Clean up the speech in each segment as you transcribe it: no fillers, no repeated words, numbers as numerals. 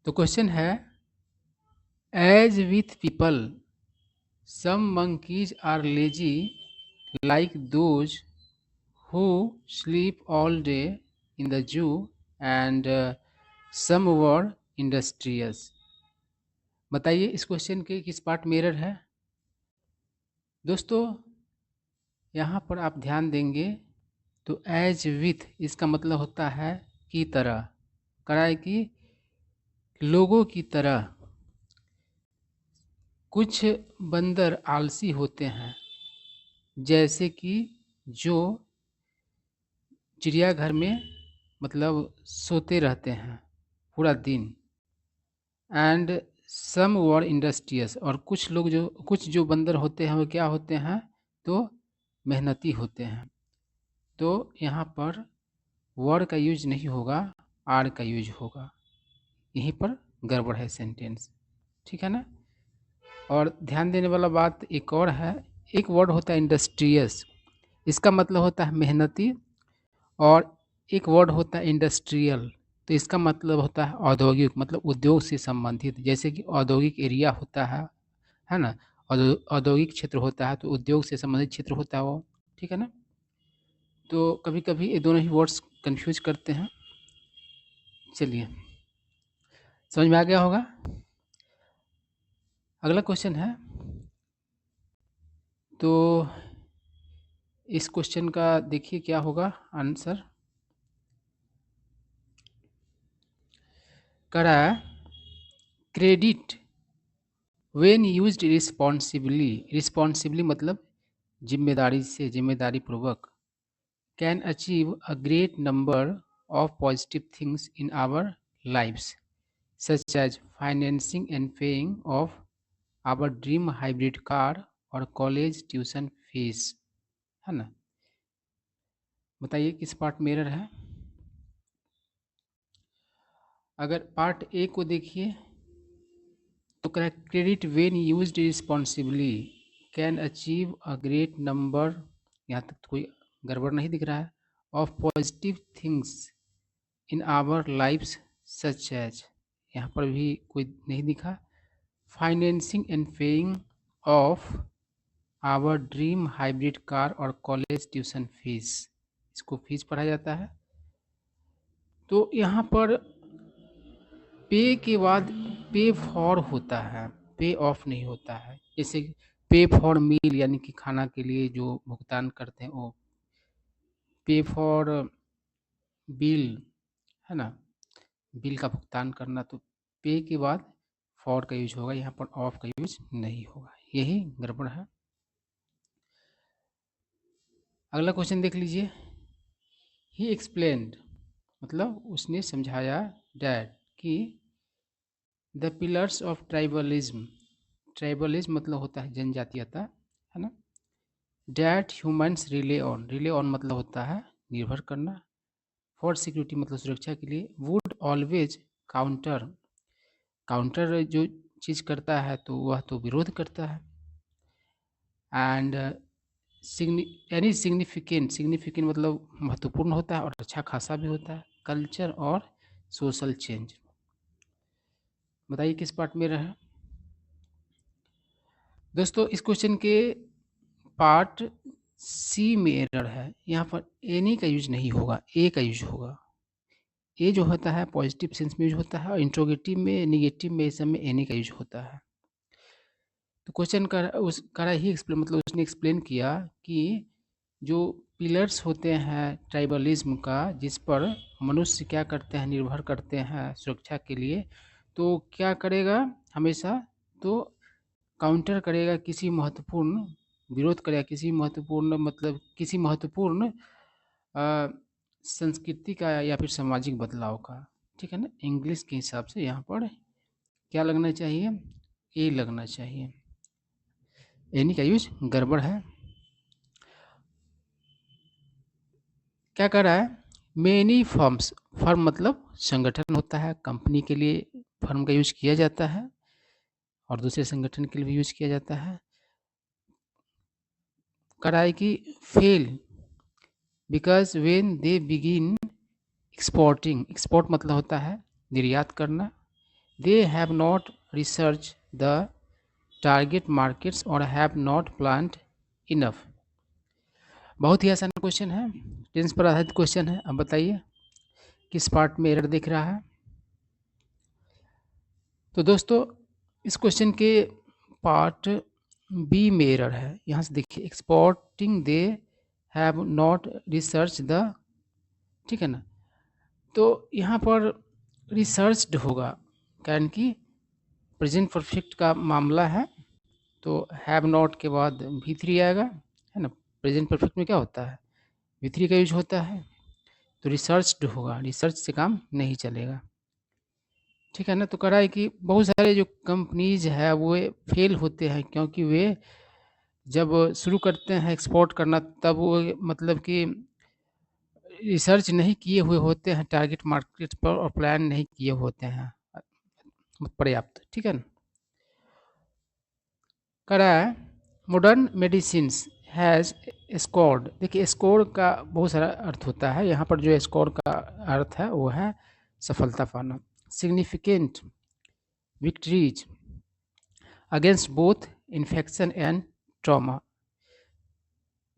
तो क्वेश्चन है, as with people some monkeys are lazy like those who sleep all day in the zoo and some were industrious। बताइए इस question के किस part में error है। दोस्तों यहाँ पर आप ध्यान देंगे तो एज विथ इसका मतलब होता है की तरह, कराए कि लोगों की तरह। कुछ बंदर आलसी होते हैं, जैसे कि जो चिड़ियाघर में मतलब सोते रहते हैं पूरा दिन। एंड सम वर इंडस्ट्रियस, और कुछ जो बंदर होते हैं वो क्या होते हैं, तो मेहनती होते हैं। तो यहाँ पर वर का यूज नहीं होगा, आर का यूज होगा। यहीं पर गड़बड़ है सेंटेंस, ठीक है ना। और ध्यान देने वाला बात एक और है, एक वर्ड होता है इंडस्ट्रियस, इसका मतलब होता है मेहनती। और एक वर्ड होता है इंडस्ट्रियल, तो इसका मतलब होता है औद्योगिक, मतलब उद्योग से संबंधित। जैसे कि औद्योगिक एरिया होता है ना, औद्योगिक क्षेत्र होता है तो उद्योग से संबंधित क्षेत्र होता है वो, ठीक है ना। तो कभी कभी ये दोनों ही वर्ड्स कंफ्यूज करते हैं। चलिए, समझ में आ गया होगा। अगला क्वेश्चन है, तो इस क्वेश्चन का देखिए क्या होगा आंसर। करा क्रेडिट व्हेन यूज्ड रिस्पॉन्सिबली मतलब जिम्मेदारी से, जिम्मेदारी पूर्वक, can achieve a great number of positive things in our lives such as financing and paying off our dream hybrid car और कॉलेज ट्यूशन फीस, है ना। बताइए किस पार्ट में एरर है। अगर पार्ट ए को देखिए तो credit when used responsibly can achieve a great number, यहाँ तक तो कोई गड़बड़ नहीं दिख रहा है, of positive things in our lifes such as, यहाँ पर भी कोई नहीं दिखा। Financing and paying off our dream hybrid car और कॉलेज ट्यूशन फीस, इसको फीस पढ़ा जाता है। तो यहाँ पर पे के बाद पे फॉर होता है, पे ऑफ नहीं होता है। जैसे पे फॉर मील यानी कि खाना के लिए जो भुगतान करते हैं वो, पे फॉर बिल, है ना, बिल का भुगतान करना। तो पे के बाद फॉर का यूज होगा, यहाँ पर ऑफ का यूज नहीं होगा, यही गड़बड़ है। अगला क्वेश्चन देख लीजिए। ही एक्सप्लेन्ड मतलब उसने समझाया, डैट कि the pillars of tribalism, tribalism मतलब होता है जनजातीयता, है ना। डैट ह्यूमन्स रिले ऑन मतलब होता है निर्भर करना। फॉर सिक्योरिटी मतलब सुरक्षा के लिए। वुड ऑलवेज काउंटर, काउंटर जो चीज़ करता है तो वह तो विरोध करता है। एंड यानी सिग्निफिकेंट मतलब महत्वपूर्ण होता है और अच्छा खासा भी होता है। कल्चर और सोशल चेंज, बताइए किस पार्ट में रहा। दोस्तों इस क्वेश्चन के पार्ट सी में एरर है, यहाँ पर एनी का यूज नहीं होगा, ए का यूज होगा। ए जो होता है पॉजिटिव सेंस में यूज होता है और इंट्रोगेटिव में, निगेटिव में, इस सब में एनी का यूज होता है। तो क्वेश्चन करा ही एक्सप्लेन, मतलब उसने एक्सप्लेन किया कि जो पिलर्स होते हैं ट्राइबलिज्म का, जिस पर मनुष्य क्या करते हैं, निर्भर करते हैं सुरक्षा के लिए, तो क्या करेगा हमेशा, तो काउंटर करेगा किसी महत्वपूर्ण, विरोध करेगा किसी महत्वपूर्ण, मतलब किसी महत्वपूर्ण संस्कृति का या फिर सामाजिक बदलाव का, ठीक है ना। इंग्लिश के हिसाब से यहाँ पर क्या लगना चाहिए, ए लगना चाहिए, एनी का यूज गड़बड़ है। क्या कर रहा है, मेनी फर्म्स, फर्म मतलब संगठन होता है, कंपनी के लिए फर्म का यूज किया जाता है और दूसरे संगठन के लिए भी यूज किया जाता है। कराए कि fail because when they begin exporting, export मतलब होता है निर्यात करना, they have not research the target markets और हैव नॉट प्लान्ड इनफ। बहुत ही आसान क्वेश्चन है, टेंस पर आधारित क्वेश्चन है। अब बताइए किस पार्ट में एरर दिख रहा है। तो दोस्तों इस क्वेश्चन के पार्ट बी में एरर है। यहाँ से देखिए, exporting they have not research the, ठीक है ना। तो यहाँ पर रिसर्च्ड होगा, कारण कि प्रेजेंट परफेक्ट का मामला है, तो हैव नॉट के बाद V3 आएगा, है ना। प्रेजेंट परफेक्ट में क्या होता है, V3 का यूज होता है, तो रिसर्च्ड होगा, रिसर्च से काम नहीं चलेगा, ठीक है ना। तो कह रहा है कि बहुत सारे जो कंपनीज है वो फेल होते हैं क्योंकि वे जब शुरू करते हैं एक्सपोर्ट करना, तब वो मतलब कि रिसर्च नहीं किए हुए होते हैं टारगेट मार्केट पर और प्लान नहीं किए होते हैं पर्याप्त, ठीक है ना। कह रहा है मॉडर्न मेडिसिन्स हैज़ स्कोर्ड। देखिए स्कोर का बहुत सारा अर्थ होता है, यहाँ पर जो स्कोर का अर्थ है वो है सफलता पाना। Significant victories against both infection and trauma.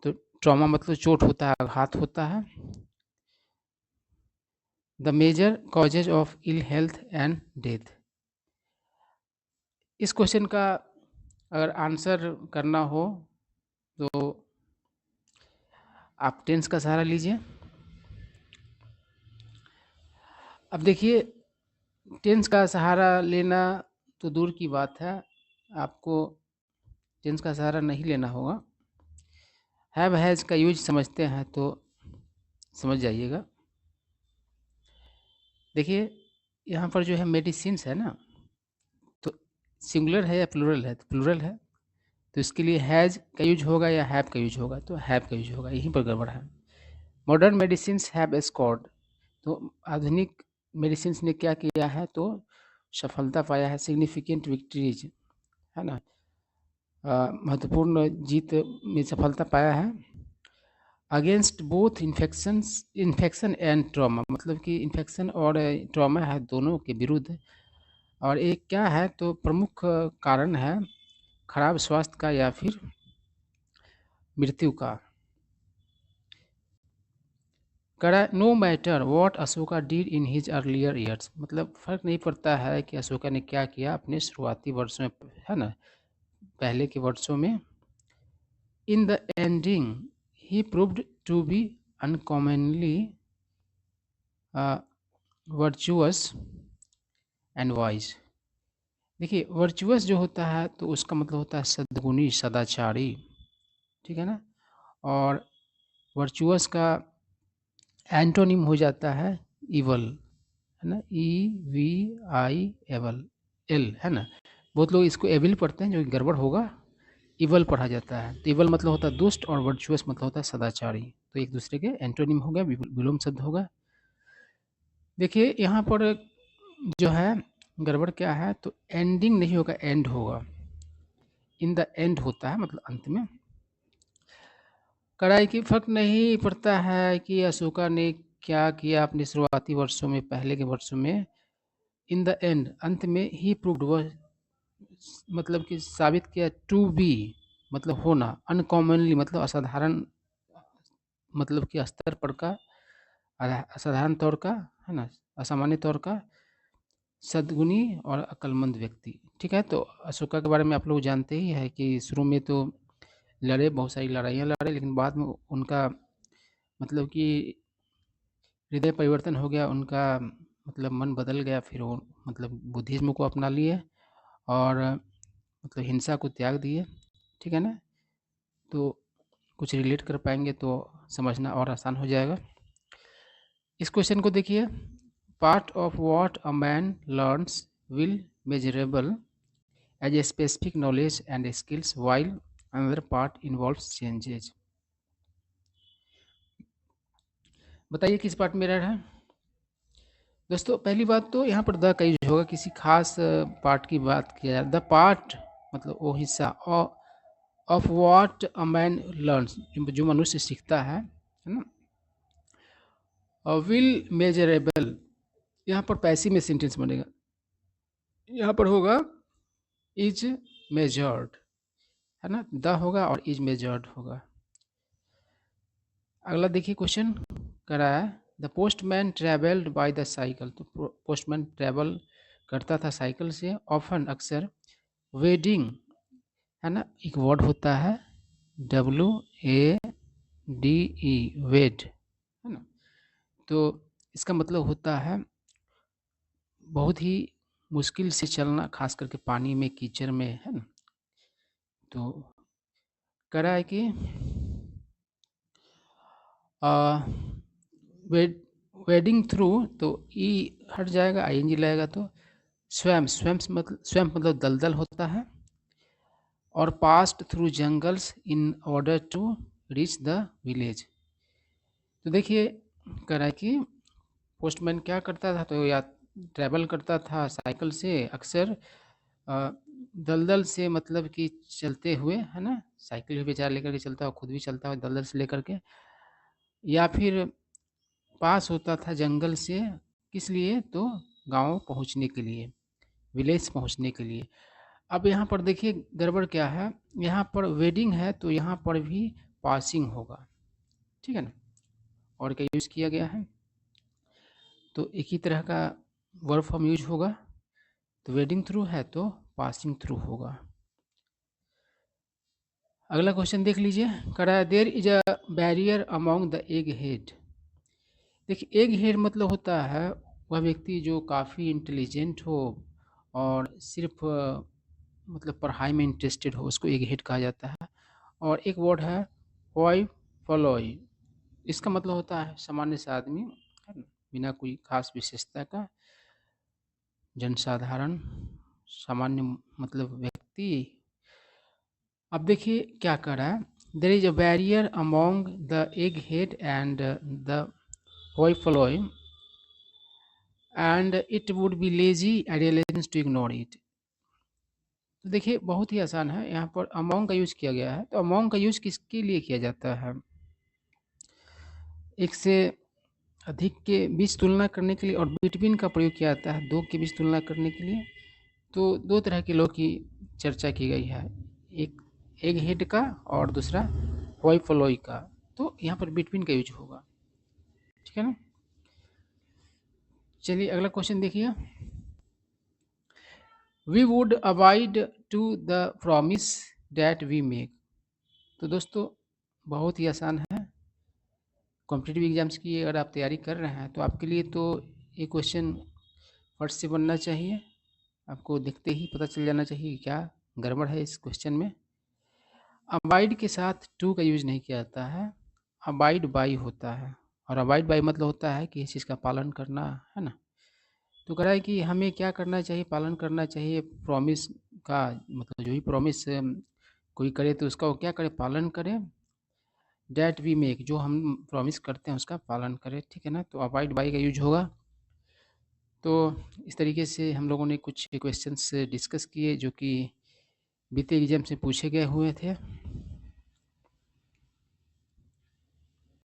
तो ट्रॉमा मतलब चोट होता है, आघात होता है। The major causes of ill health and death. इस क्वेश्चन का अगर आंसर करना हो तो आप टेंस का सहारा लीजिए। अब देखिए टेंस का सहारा लेना तो दूर की बात है, आपको टेंस का सहारा नहीं लेना होगा। हैव हैज़ का यूज समझते हैं तो समझ जाइएगा। देखिए यहाँ पर जो है मेडिसिन्स है ना, तो सिंगुलर है या प्लूरल है, तो प्लूरल है, तो इसके लिए हैज़ का यूज होगा या हैव का यूज होगा, तो हैव का यूज होगा, यहीं पर गड़बड़ है। मॉडर्न मेडिसिन्स हैव स्कोर्ड, तो आधुनिक मेडिसिन्स ने क्या किया है, तो सफलता पाया है। सिग्निफिकेंट विक्ट्रीज, है ना, महत्वपूर्ण जीत में सफलता पाया है। Against both infection and trauma, मतलब कि इन्फेक्शन और ट्रॉमा है दोनों के विरुद्ध। और एक क्या है, तो प्रमुख कारण है खराब स्वास्थ्य का या फिर मृत्यु का। करा no matter what Ashoka did in his earlier years, मतलब फ़र्क नहीं पड़ता है कि अशोका ने क्या किया अपने शुरुआती वर्षों में, है ना, पहले के वर्षों में। In the ending he proved to be uncommonly virtuous and wise. देखिए वर्चुअस जो होता है तो उसका मतलब होता है सद्गुणी, सदाचारी, ठीक है ना। और वर्चुअस का एंटोनिम हो जाता है इवल, है ना, EVI एवल, एल, है ना। बहुत लोग इसको एविल पढ़ते हैं, जो कि गड़बड़ होगा, इवल पढ़ा जाता है। तो इवल मतलब होता है दुष्ट और वर्चुअस मतलब होता है सदाचारी, तो एक दूसरे के एंटोनिम हो गया, विलोम शब्द होगा। देखिए यहाँ पर जो है गड़बड़ क्या है, तो एंडिंग नहीं होगा, एंड होगा। इन द एंड होता है मतलब अंत में। कड़ाई की फर्क नहीं पड़ता है कि अशोका ने क्या किया अपने शुरुआती वर्षों में, पहले के वर्षों में। इन द एंड अंत में, ही प्रूव्ड वह मतलब कि साबित किया, टू बी मतलब होना, अनकॉमनली मतलब असाधारण, मतलब कि स्तर पर का, असाधारण तौर का, है ना, असामान्य तौर का, सद्गुणी और अक्लमंद व्यक्ति, ठीक है। तो अशोका के बारे में आप लोग जानते ही है कि शुरू में तो लड़े, बहुत सारी लड़ाइयाँ लड़े, लेकिन बाद में उनका मतलब कि हृदय परिवर्तन हो गया, उनका मतलब मन बदल गया, फिर वो मतलब बुद्धिज्म को अपना लिए और मतलब हिंसा को त्याग दिए, ठीक है ना। तो कुछ रिलेट कर पाएंगे तो समझना और आसान हो जाएगा। इस क्वेश्चन को देखिए, part of what a man learns will measurable as a specific knowledge and skills while another part involves changes. बताइए किस पार्ट में एरर है। दोस्तों पहली बात तो यहाँ पर द का यूज होगा, किसी खास पार्ट की बात किया जाए। द पार्ट मतलब वो हिस्सा, of what a man learns, जो मनुष्य सीखता है ना। विल मेजरेबल, यहाँ पर पैसिव में सेंटेंस बनेगा, यहाँ पर होगा इज मेजर्ड, है ना, द होगा और इज मेजर्ड होगा। अगला देखिए क्वेश्चन करा है, the postman travelled by the cycle. तो पोस्टमैन ट्रेवल करता था साइकिल से, ऑफन अक्सर, वेडिंग, है ना, एक वर्ड होता है WADE, वेड, है ना, तो इसका मतलब होता है बहुत ही मुश्किल से चलना, खास करके पानी में, कीचड़ में, है ना। तो कह रहा है कि वेडिंग थ्रू, तो ई हट जाएगा, ING लगेगा, तो स्वैम्प मतलब दलदल होता है, और passed through jungles in order to reach the village. तो देखिए कह रहा है कि पोस्टमैन क्या करता था, तो या ट्रैवल करता था साइकिल से अक्सर, दलदल से मतलब कि चलते हुए, है ना, साइकिल भी बेचारा लेकर के चलता, खुद भी चलता है दलदल से लेकर के, या फिर पास होता था जंगल से, किस लिए, तो गांव पहुंचने के लिए, विलेज पहुंचने के लिए। अब यहाँ पर देखिए गड़बड़ क्या है, यहाँ पर वेडिंग है तो यहाँ पर भी पासिंग होगा, ठीक है ना, और क्या यूज़ किया गया है, तो एक ही तरह का वर्ब फॉर्म यूज होगा, तो वेडिंग थ्रू है तो पासिंग थ्रू होगा। अगला क्वेश्चन देख लीजिए, करा there is a barrier among the egg head. देखिए एग हेड मतलब होता है वह व्यक्ति जो काफ़ी इंटेलिजेंट हो और सिर्फ मतलब पढ़ाई में इंटरेस्टेड हो, उसको एग हेड कहा जाता है। और एक वर्ड है होई फॉलोई, इसका मतलब होता है सामान्य से आदमी, है ना, बिना कोई खास विशेषता का, जनसाधारण, सामान्य मतलब व्यक्ति। अब देखिए क्या कर रहा है, there is a barrier among the egg head and the hoi polloi and it would be lazy indulgence to ignore it. तो देखिए बहुत ही आसान है, यहाँ पर अमोंग का यूज़ किया गया है, तो अमोंग का यूज़ किसके लिए किया जाता है, एक से अधिक के बीच तुलना करने के लिए, और बिटवीन का प्रयोग किया जाता है दो के बीच तुलना करने के लिए। तो दो तरह के लोग की चर्चा की गई है, एक एग हेड का और दूसरा होई फलोई का, तो यहाँ पर बिटवीन का यूज होगा, ठीक है ना। चलिए अगला क्वेश्चन देखिए, we would avoid to the promise that we make. तो दोस्तों बहुत ही आसान है, कॉम्पिटिटिव एग्जाम्स की अगर आप तैयारी कर रहे हैं तो आपके लिए तो ये क्वेश्चन फट से बनना चाहिए, आपको देखते ही पता चल जाना चाहिए कि क्या गड़बड़ है इस क्वेश्चन में। अबाइड के साथ टू का यूज नहीं किया जाता है, अबाइड बाई होता है, और अबाइड बाई मतलब होता है कि इस चीज़ का पालन करना, है ना। तो कह रहा है कि हमें क्या करना चाहिए, पालन करना चाहिए प्रॉमिस का, मतलब जो भी प्रॉमिस कोई करे तो उसका वो क्या करे, पालन करे, डैट वी मेक, जो हम प्रॉमिस करते हैं उसका पालन करें, ठीक है ना, तो अवॉइड बाई का यूज होगा। तो इस तरीके से हम लोगों ने कुछ क्वेश्चंस डिस्कस किए जो कि बीते एग्जाम से पूछे गए हुए थे।